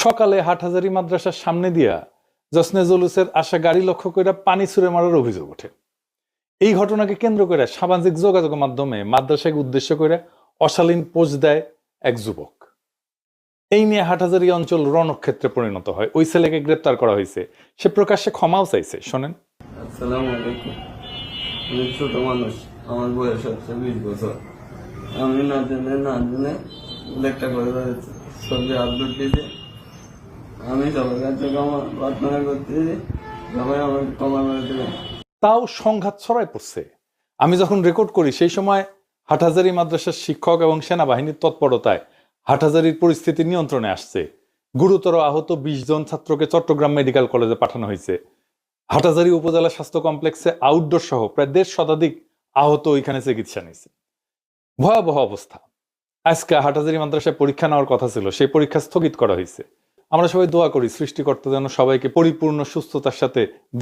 সকালে হাটহাজারী মাদ্রাসার সামনে দিয়া জসনে জুলুসের আসা গাড়ি লক্ষ্য করে পানি ছুঁড়ে মারার অভিযোগ ওঠে। এই ঘটনাকে কেন্দ্র করে সামাজিক যোগাযোগ মাধ্যমে মাদ্রাসাকে উদ্দেশ্য করে অশালীন পোস্ট দেয় এক যুবক। এই নিয়ে হাটহাজারী অঞ্চল রণক্ষেত্রে পরিণত হয়। ওই ছেলেকে গ্রেপ্তার করা হয়েছে, সে প্রকাশ্যে ক্ষমাও চাইছে। শোনেন। আসসালামু আলাইকুম। আমি ছোট মানুষ, আমার বয়স হচ্ছে 20 বছর। আমি না জেনে লেখটা করে ধরেছি, ছবি আপলোড দিয়েছি। আমি সবার কাছে ক্ষমা প্রার্থনা করতেছি, সবাই আমাকে ক্ষমা করে দেবেন। তাও সংঘাত ছড়ায় পড়ছে। আমি যখন রেকর্ড করি সেই সময় হাটহাজারী মাদ্রাসার শিক্ষক এবং সেনাবাহিনীর তৎপরতায় হাটহাজারীর পরিস্থিতি নিয়ন্ত্রণে আসছে। গুরুতর আহত 20 জন ছাত্রকে চট্টগ্রাম মেডিকেল কলেজে পাঠানো হয়েছে। হাটহাজারী উপজেলা স্বাস্থ্য কমপ্লেক্সে আউটডোর সহ প্রায় 1.5 শতাধিক আহত ওইখানে চিকিৎসা নিয়েছে। ভয়াবহ অবস্থা। আজকে হাটহাজারী মাদ্রাসায় পরীক্ষা নেওয়ার কথা ছিল, সেই পরীক্ষা স্থগিত করা হয়েছে। আমরা সবাই দোয়া করি সৃষ্টিকর্তা যেন সবাইকে পরিপূর্ণ সুস্থতার সাথে